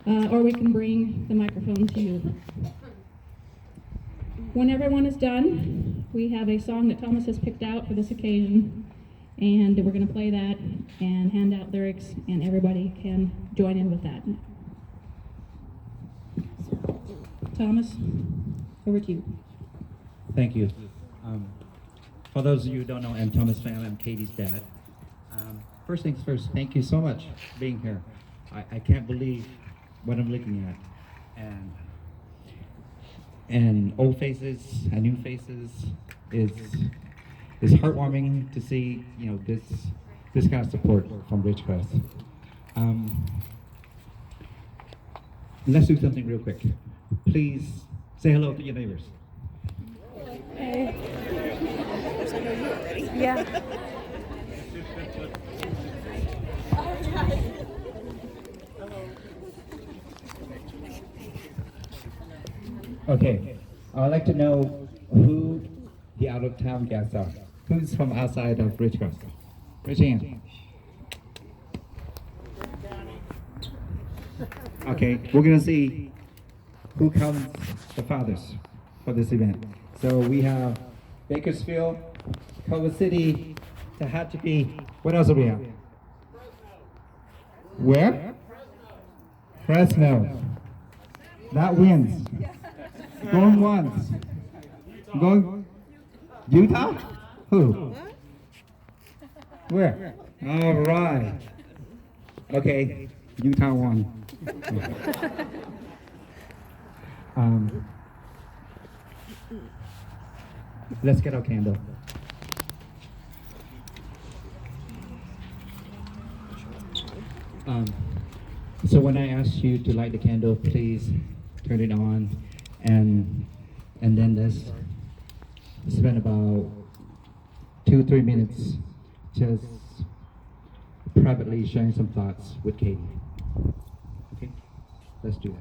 or we can bring the microphone to you. When everyone is done, we have a song that Thomas has picked out for this occasion, and we're going to play that and hand out lyrics, and everybody can join in with that. Thomas, over to you. Thank you. For those of you who don't know, I'm Thomas Pham. I'm Katie's dad. First things first, thank you so much for being here. I can't believe what I'm looking at. And old faces and new faces is heartwarming to see, this kind of support from Ridgecrest. Let's do something real quick. Please say hello to your neighbors. Hey. Yeah. Okay, I'd like to know who the out-of-town guests are. Who's from outside of Ridgecrest? Raise your hand. Okay, we're gonna see who counts the fathers for this event. So we have Bakersfield, Culver City, Tehachapi. What else do we have? Where? Fresno. That wins. Going once. Going Utah? Who? Where? All right. Okay, Utah won. Let's get our candle. So when I ask you to light the candle, please turn it on, and then let's spend about 2-3 minutes just privately sharing some thoughts with Katie. Okay, let's do that.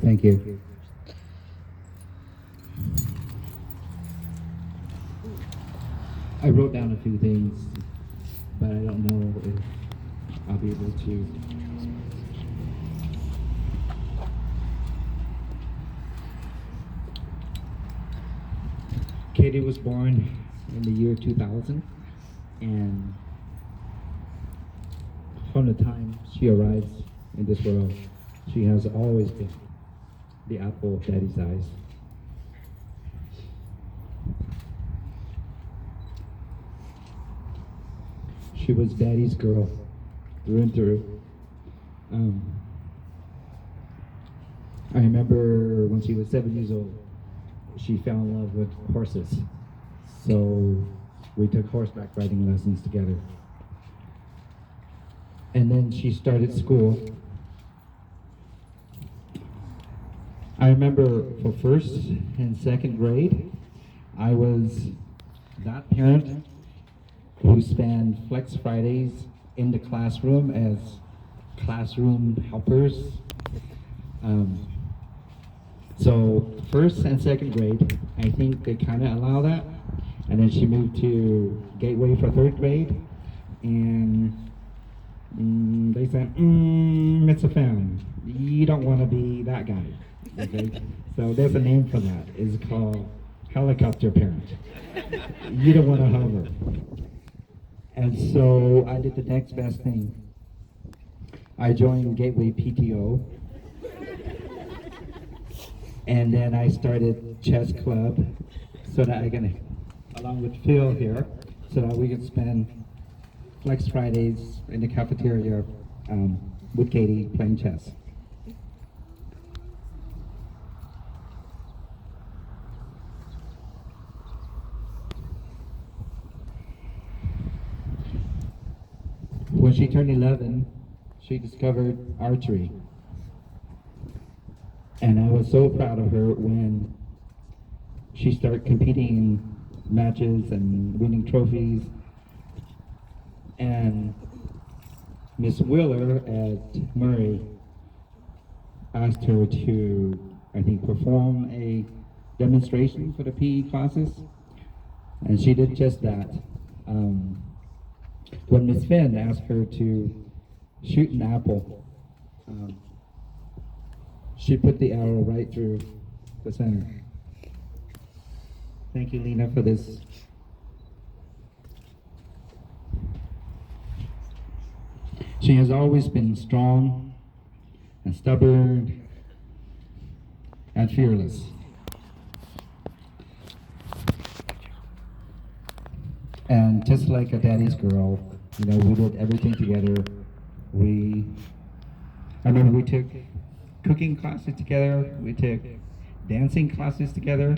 Thank you. I wrote down a few things, but I don't know if I'll be able to. Katie was born in the year 2000, and from the time she arrives in this world, she has always been the apple of Daddy's eyes. She was Daddy's girl through and through. I remember when she was 7 years old, she fell in love with horses. So we took horseback riding lessons together. And then she started school. I remember for first and second grade, I was that parent who spent Flex Fridays in the classroom as classroom helpers. So first and second grade, I think they kind of allow that. And then she moved to Gateway for third grade. And they said, Mr. Pham, you don't want to be that guy. Okay? So there's a name for that. It's called helicopter parent. You don't want to hover. And so I did the next best thing. I joined Gateway PTO. And then I started chess club so that I can, along with Phil here, so that we can spend Flex Fridays in the cafeteria with Katie playing chess. When she turned 11, she discovered archery. And I was so proud of her when she started competing in matches and winning trophies. And Miss Wheeler at Murray asked her to, I think, perform a demonstration for the PE classes. And she did just that. When Miss Finn asked her to shoot an apple, she put the arrow right through the center. Thank you, Lena, for this. She has always been strong and stubborn and fearless. And just like a daddy's girl, you know, we did everything together. I remember we took cooking classes together, we took dancing classes together.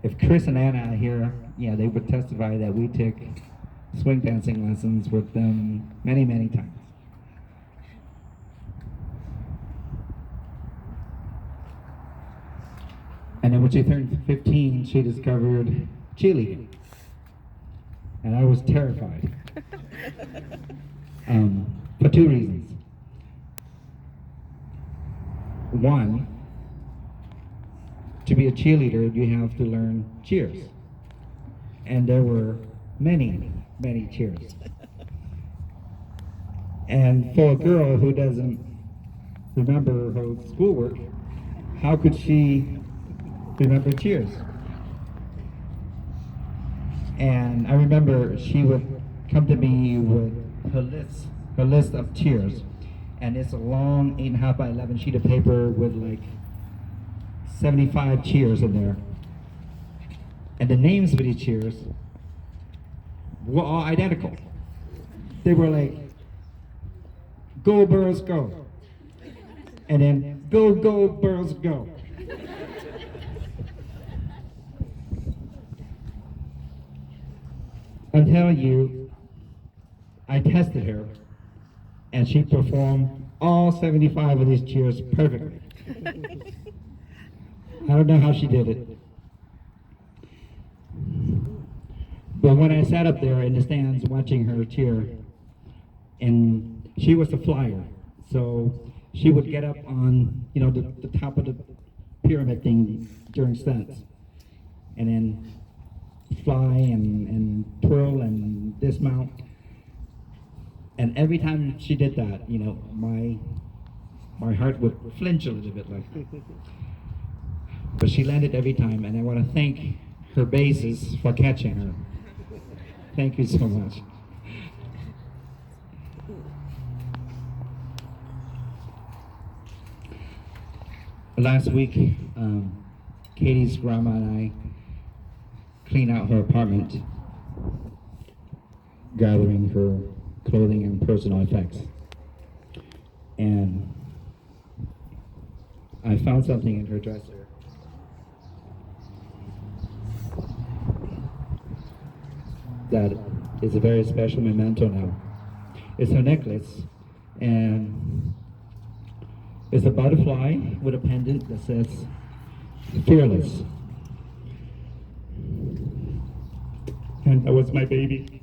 If Chris and Anna are here, yeah, they would testify that we took swing dancing lessons with them many, many times. And then when she turned 15, she discovered cheerleading. And I was terrified. For two reasons. One, to be a cheerleader, you have to learn cheers. And there were many, many cheers. And for a girl who doesn't remember her schoolwork, how could she remember cheers? And I remember she would come to me with her list of cheers. And it's a long 8.5 by 11 sheet of paper with like 75 cheers in there. And the names of these cheers were all identical. They were like, go Burros go. And then go, go Burros go. I'm telling you, I tested her and she performed all 75 of these cheers perfectly. I don't know how she did it. But when I sat up there in the stands watching her cheer, and she was a flyer, so she would get up on, you know, the top of the pyramid thing during stunts, and then fly and twirl and dismount. And every time she did that, you know, my heart would flinch a little bit like that. But she landed every time, and I want to thank her bases for catching her. Thank you so much. Last week, Katie's grandma and I cleaned out her apartment, gathering her clothing and personal effects. And I found something in her dresser that is a very special memento now. It's her necklace, and it's a butterfly with a pendant that says fearless. And that was my baby.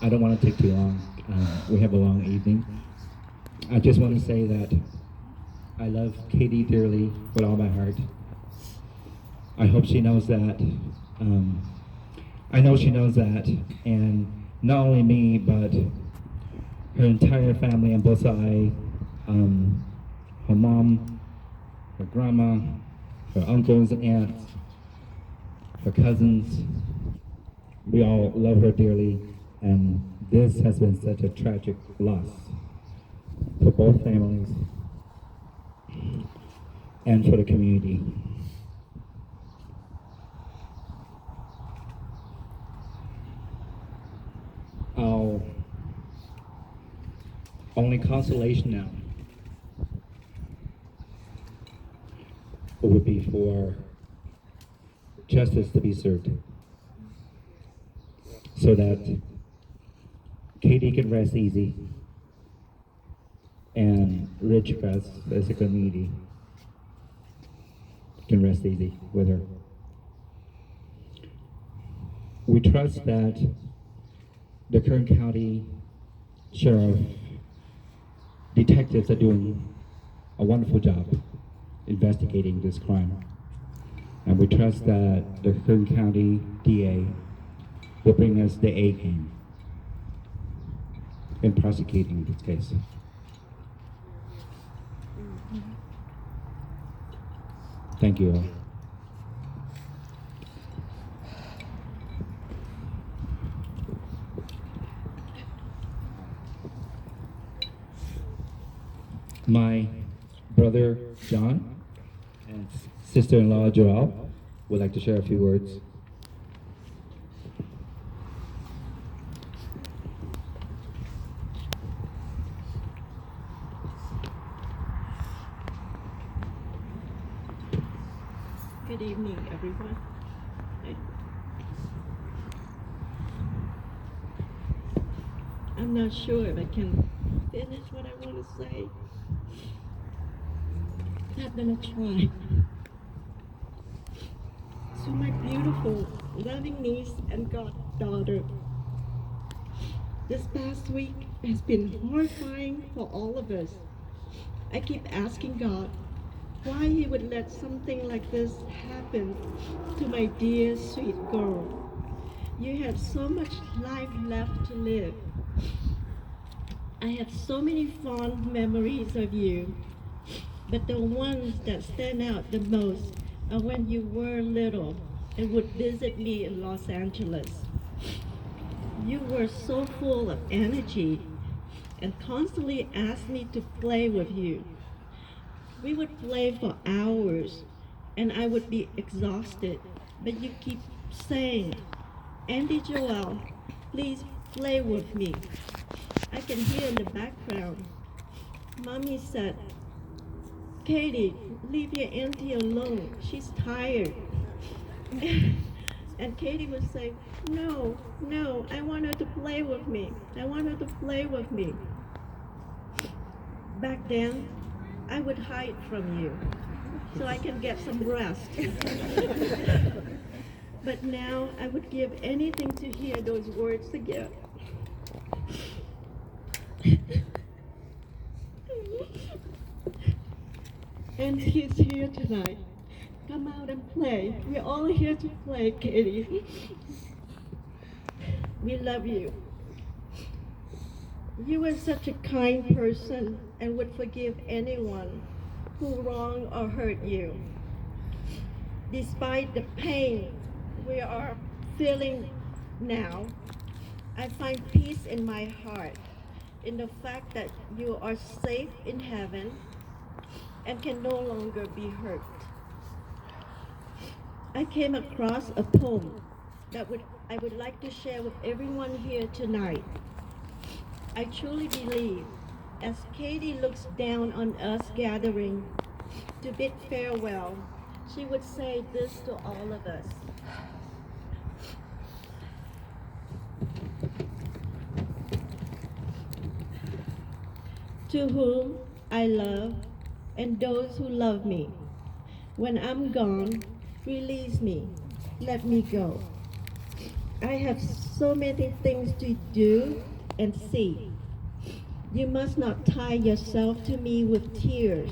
I don't want to take too long. We have a long evening. I just want to say that I love Katie dearly with all my heart. I hope she knows that. I know she knows that, and not only me, but her entire family on both sides, her mom, her grandma, her uncles and aunts, her cousins. We all love her dearly, and this has been such a tragic loss for both families and for the community. Our only consolation now would be for justice to be served so that Katie can rest easy and Ridgecrest as a community can rest easy with her. We trust that the Kern County Sheriff detectives are doing a wonderful job investigating this crime. And we trust that the Kern County DA will bring us the A game in prosecuting this case. Thank you all. My brother John and sister-in-law Joelle would like to share a few words. Good evening, everyone. I'm not sure if I can finish what I want to say. I'm gonna try. So my beautiful, loving niece and goddaughter, this past week has been horrifying for all of us. I keep asking God why He would let something like this happen to my dear, sweet girl. You have so much life left to live. I have so many fond memories of you, but the ones that stand out the most are when you were little and would visit me in Los Angeles. You were so full of energy and constantly asked me to play with you. We would play for hours and I would be exhausted, but you keep saying, Andy Joel, please play with me. I can hear in the background. Mommy said, Katie, leave your auntie alone. She's tired. And Katie would say, no, no, I want her to play with me. I want her to play with me. Back then, I would hide from you so I can get some rest. But now I would give anything to hear those words again. And he's here tonight. Come out and play. We're all here to play, Katie. We love you. You are such a kind person and would forgive anyone who wronged or hurt you. Despite the pain we are feeling now, I find peace in my heart in the fact that you are safe in heaven and can no longer be hurt. I came across a poem that I would like to share with everyone here tonight. I truly believe as Katie looks down on us gathering to bid farewell, she would say this to all of us. To whom I love and those who love me, when I'm gone, release me, let me go. I have so many things to do and see. You must not tie yourself to me with tears.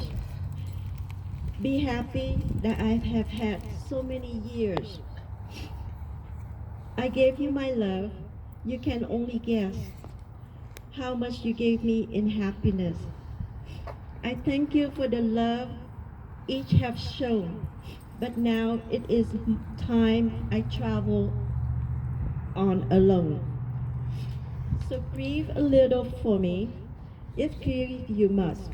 Be happy that I have had so many years. I gave you my love. You can only guess how much you gave me in happiness. I thank you for the love each have shown, but now it is time I travel on alone. So grieve a little for me, if grieve you must.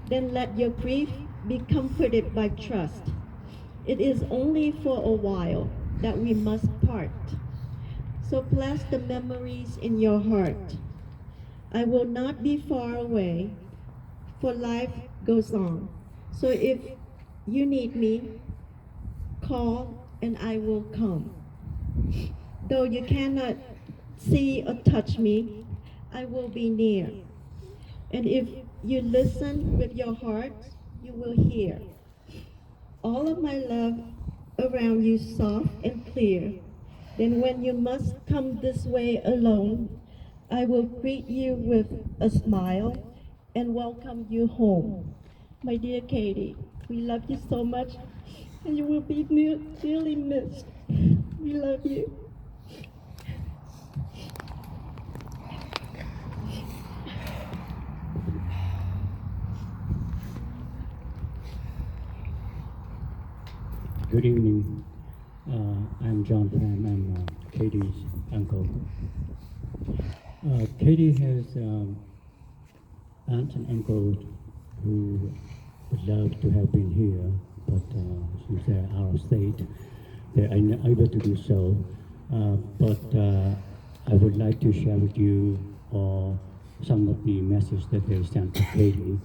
Then let your grief be comforted by trust. It is only for a while that we must part. So bless the memories in your heart. I will not be far away, for life goes on. So if you need me, call and I will come. Though you cannot see or touch me, I will be near. And if you listen with your heart, you will hear all of my love around you soft and clear. Then when you must come this way alone, I will greet you with a smile and welcome you home. My dear Katie, we love you so much and you will be dearly missed. We love you. Good evening. I'm John Pham. I'm Katie's uncle. Katie has aunts and uncles who would love to have been here, but since they're out of state, they're unable to do so. But I would like to share with you all some of the messages that they sent to Katie.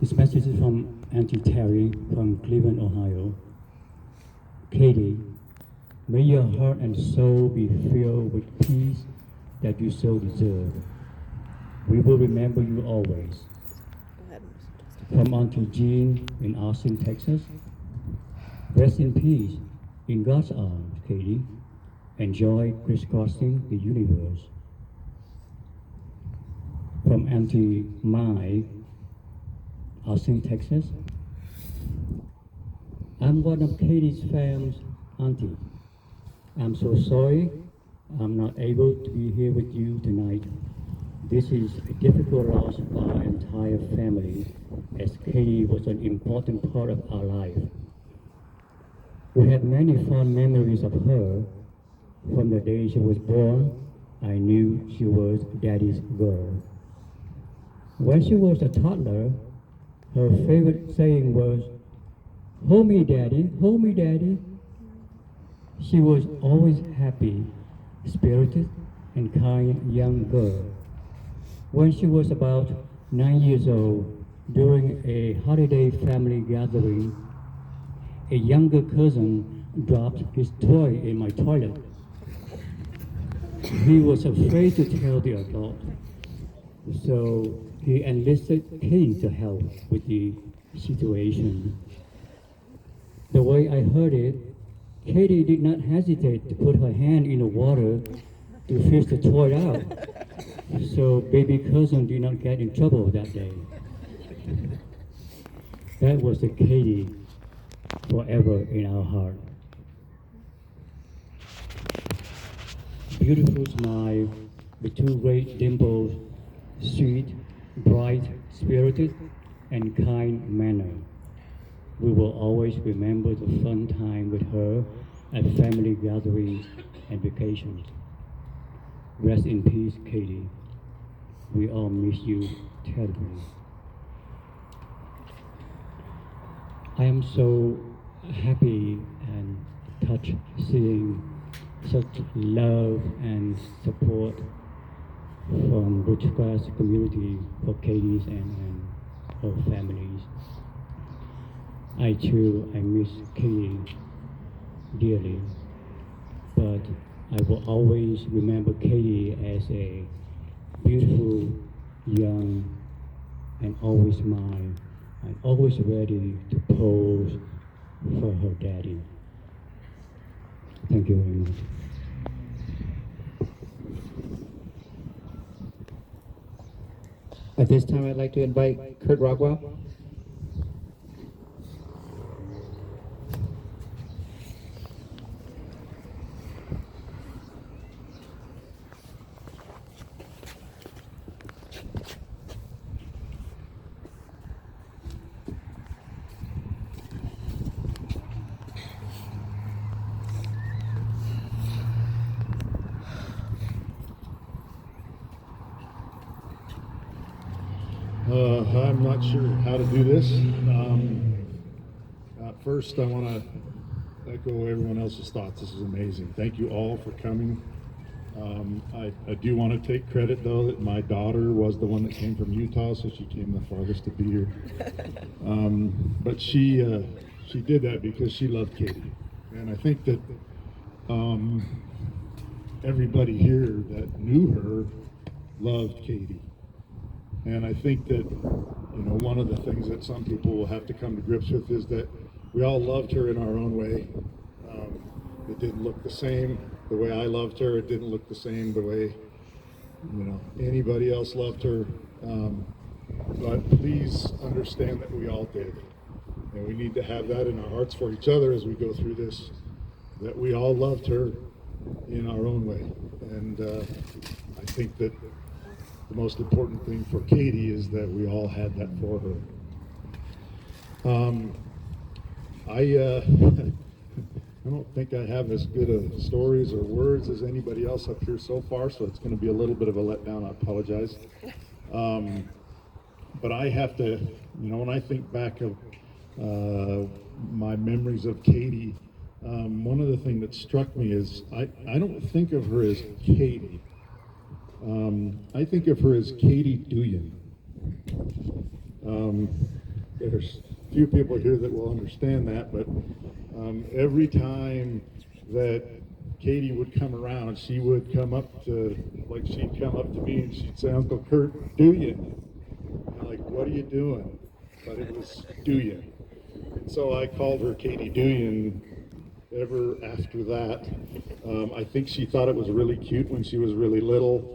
This message is from Auntie Terry from Cleveland, Ohio. Katie, may your heart and soul be filled with peace that you so deserve. We will remember you always. From Auntie Jean in Austin, Texas. Rest in peace in God's arms, Katie. Enjoy crisscrossing the universe. From Auntie Mai, Austin, Texas. I'm one of Katie's Pham's auntie. I'm so sorry I'm not able to be here with you tonight. This is a difficult loss for our entire family, as Katie was an important part of our life. We had many fond memories of her. From the day she was born, I knew she was Daddy's girl. When she was a toddler, her favorite saying was, "Hold me, Daddy, hold me, Daddy." She was always happy, spirited, and kind young girl. When she was about 9 years old, during a holiday family gathering, a younger cousin dropped his toy in my toilet. He was afraid to tell the adult, so he enlisted Katie to help with the situation. The way I heard it, Katie did not hesitate to put her hand in the water to fish the toy out, so baby cousin did not get in trouble that day. That was the Katie forever in our heart. Beautiful smile with two great dimples, sweet, bright, spirited, and kind manner. We will always remember the fun time with her at family gatherings and vacations. Rest in peace, Katie. We all miss you terribly. I am so happy and touched seeing such love and support from Butchgrass community for Katie's and her families. I too, I miss Katie dearly, but I will always remember Katie as a beautiful, young, and always smile, and always ready to pose for her daddy. Thank Thank you very much. At this time, I'd like to invite Kurt Rockwell. I'm not sure how to do this. First, I want to echo everyone else's thoughts. This is amazing. Thank you all for coming. I do want to take credit, though, that my daughter was the one that came from Utah, so she came the farthest to be here. But she did that because she loved Katie. And I think that everybody here that knew her loved Katie. And I think that, one of the things that some people will have to come to grips with is that we all loved her in our own way. It didn't look the same the way I loved her. It didn't look the same the way, anybody else loved her. But please understand that we all did. And we need to have that in our hearts for each other as we go through this, that we all loved her in our own way. And I think that the most important thing for Katie is that we all had that for her. I don't think I have as good of stories or words as anybody else up here so far, so it's going to be a little bit of a letdown. I apologize. But I have to, when I think back of my memories of Katie, one of the things that struck me is I don't think of her as Katie. I think of her as Katie Duyan. There's a few people here that will understand that, but every time that Katie would come around, she would come up to, she'd come up to me and she'd say, "Uncle Kurt, Duyan." I'm like, "What are you doing?" But it was Duyan. And so I called her Katie Duyan ever after that. I think she thought it was really cute when she was really little.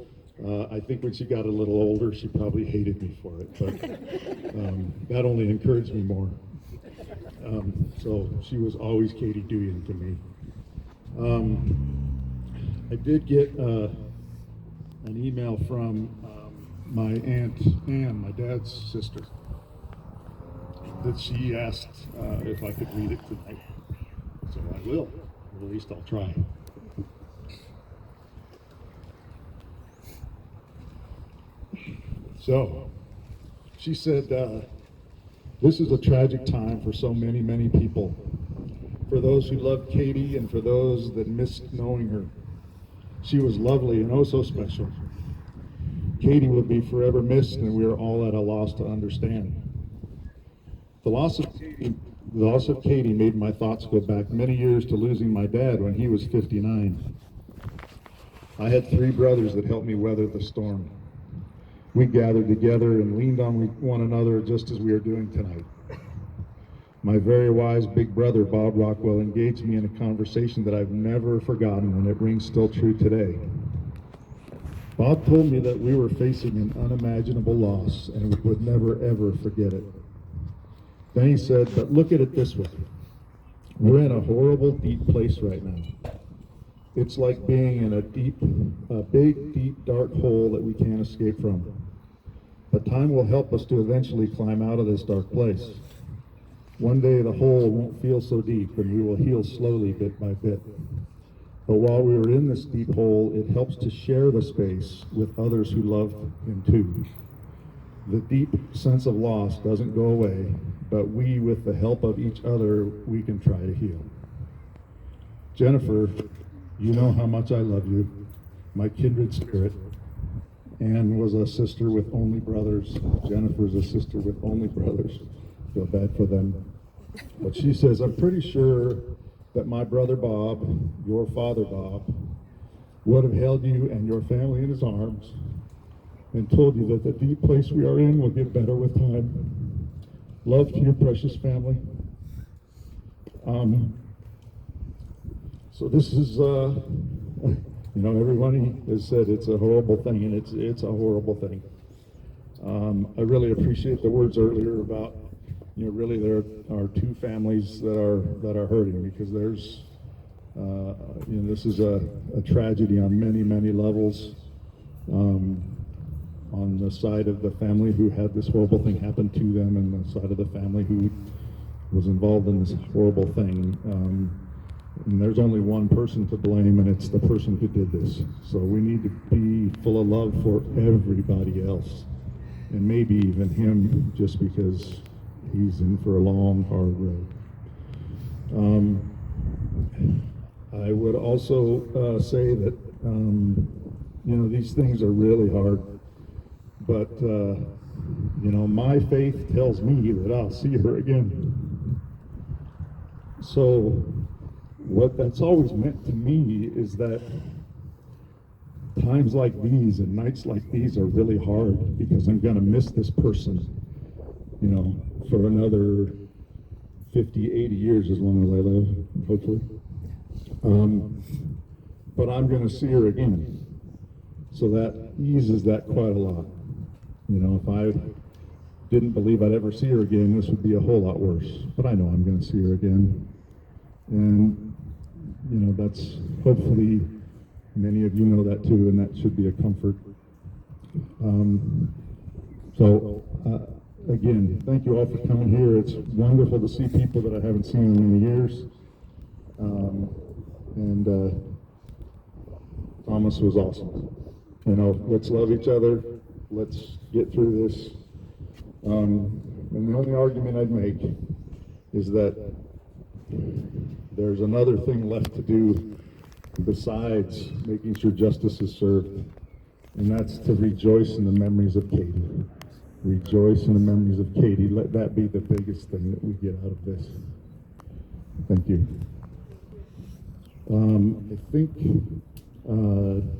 I think when she got a little older, she probably hated me for it, but that only encouraged me more. So she was always Katie Duyan to me. I did get an email from my Aunt Ann, my dad's sister, that she asked if I could read it tonight. So I will, or at least I'll try. So, she said, this is a tragic time for so many, many people. For those who loved Katie and for those that missed knowing her. She was lovely and oh so special. Katie will be forever missed, and we are all at a loss to understand. The loss of Katie made my thoughts go back many years to losing my dad when he was 59. I had 3 brothers that helped me weather the storm. We gathered together and leaned on one another just as we are doing tonight. My very wise big brother, Bob Rockwell, engaged me in a conversation that I've never forgotten, and it rings still true today. Bob told me that we were facing an unimaginable loss and we would never ever forget it. Then he said, "But look at it this way. We're in a horrible, deep place right now. It's like being in a big, deep, dark hole that we can't escape from. But time will help us to eventually climb out of this dark place. One day the hole won't feel so deep and we will heal slowly bit by bit. But while we are in this deep hole, it helps to share the space with others who love him too. The deep sense of loss doesn't go away, but we, with the help of each other, we can try to heal. Jennifer, you know how much I love you, my kindred spirit. Anne was a sister with only brothers. Jennifer's a sister with only brothers. Feel bad for them. But she says, I'm pretty sure that my brother Bob, your father Bob, would have held you and your family in his arms and told you that the deep place we are in will get better with time. Love to your precious family. So this is, everybody has said it's a horrible thing, and it's a horrible thing. I really appreciate the words earlier about, really there are two families that are hurting, because there's, this is a tragedy on many, many levels. On the side of the family who had this horrible thing happen to them, and the side of the family who was involved in this horrible thing. And there's only one person to blame, and it's the person who did this. So we need to be full of love for everybody else, and maybe even him, just because he's in for a long, hard road. I would also say that, these things are really hard, but, my faith tells me that I'll see her again. So what that's always meant to me is that times like these and nights like these are really hard, because I'm going to miss this person, for another 50, 80 years, as long as I live, hopefully. But I'm going to see her again. So that eases that quite a lot. If I didn't believe I'd ever see her again, this would be a whole lot worse. But I know I'm going to see her again. And, that's hopefully many of you know that too, and that should be a comfort. Again, thank you all for coming here. It's wonderful to see people that I haven't seen in many years. Thomas was awesome. Let's love each other. Let's get through this. And the only argument I'd make is that there's another thing left to do besides making sure justice is served, and that's to rejoice in the memories of Katie. Rejoice in the memories of Katie. Let that be the biggest thing that we get out of this. Thank you. I think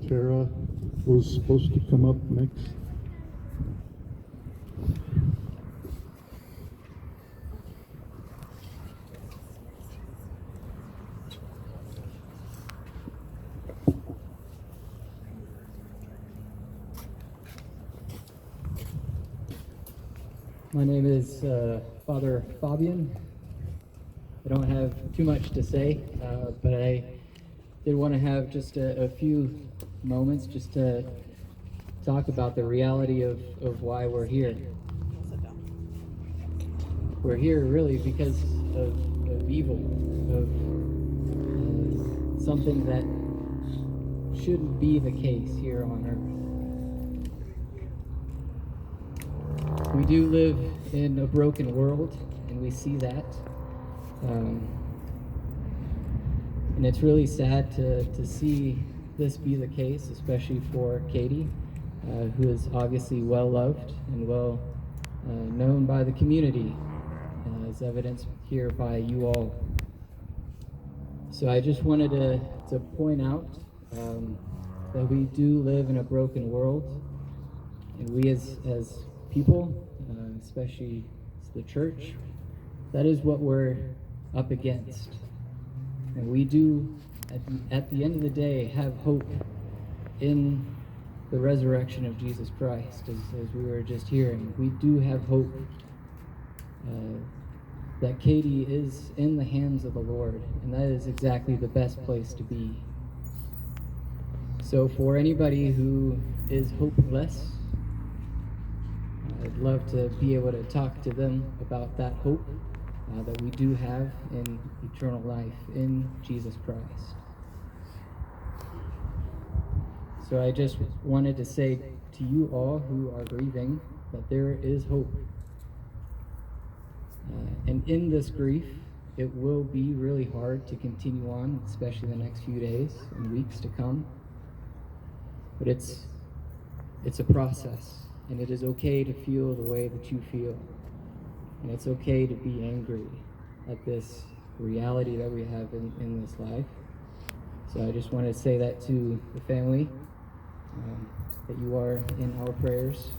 Tara was supposed to come up next. My name is Father Fabian. I don't have too much to say, but I did want to have just a few moments just to talk about the reality of why we're here. We're here really because of evil, of something that shouldn't be the case here on earth. We do live in a broken world, and we see that. And it's really sad to see this be the case, especially for Katie, who is obviously well loved and well known by the community, as evidenced here by you all. So I just wanted to point out that we do live in a broken world, and we as people, especially the church, that is what we're up against. And we do, at the end of the day, have hope in the resurrection of Jesus Christ, as we were just hearing. We do have hope that Katie is in the hands of the Lord, and that is exactly the best place to be. So for anybody who is hopeless, I'd love to be able to talk to them about that hope that we do have in eternal life in Jesus Christ. So I just wanted to say to you all who are grieving that there is hope. And in this grief, it will be really hard to continue on, especially the next few days and weeks to come. But it's a process. And it is okay to feel the way that you feel. And it's okay to be angry at this reality that we have in this life. So I just want to say that to the family, that you are in our prayers,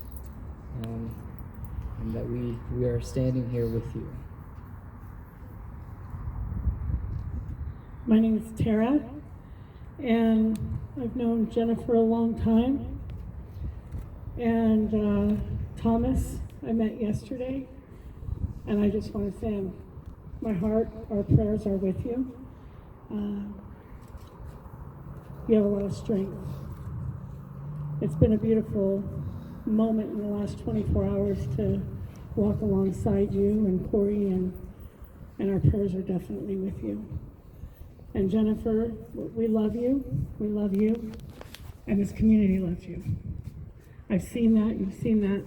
and that we are standing here with you. My name is Tara, and I've known Jennifer a long time. And Thomas, I met yesterday, and I just want to say my heart, our prayers are with you. You have a lot of strength. It's been a beautiful moment in the last 24 hours to walk alongside you and Corey, and our prayers are definitely with you. And Jennifer, we love you, and this community loves you. I've seen that, you've seen that.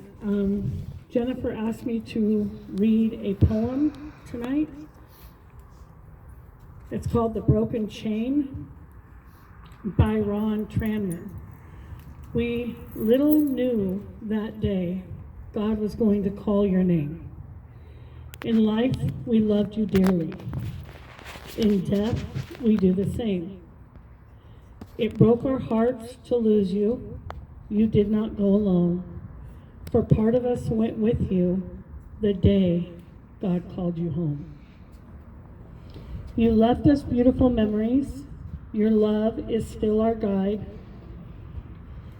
Jennifer asked me to read a poem tonight. It's called The Broken Chain by Ron Tranman. We little knew that day God was going to call your name. In life, we loved you dearly. In death, we do the same. It broke our hearts to lose you. You did not go alone, for part of us went with you the day God called you home. You left us beautiful memories. Your love is still our guide.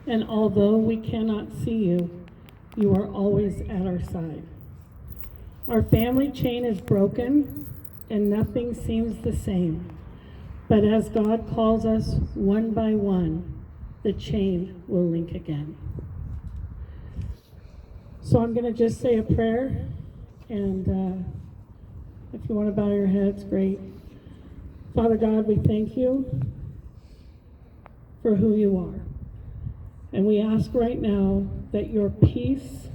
And although we cannot see you, you are always at our side. Our family chain is broken, and nothing seems the same. But as God calls us one by one, the chain will link again. So I'm going to just say a prayer, and if you want to bow your heads, great. Father God, we thank you for who you are. And we ask right now that your peace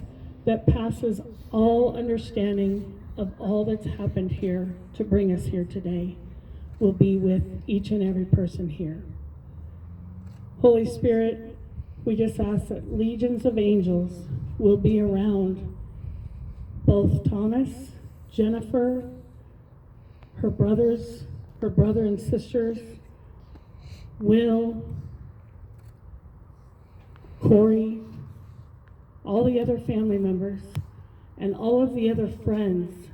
that passes all understanding of all that's happened here to bring us here today will be with each and every person here. Holy Spirit, we just ask that legions of angels will be around both Thomas, Jennifer, her brothers, her brother and sisters, Will, Corey, all the other family members, and all of the other friends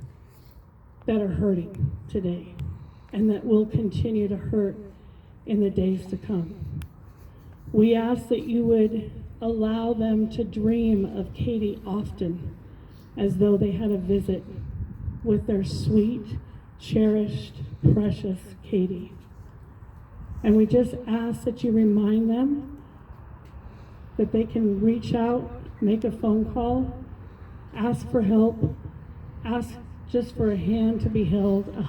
that are hurting today and that will continue to hurt in the days to come. We ask that you would allow them to dream of Katie often, as though they had a visit with their sweet, cherished, precious Katie. And we just ask that you remind them that they can reach out, make a phone call, ask for help, ask just for a hand to be held, a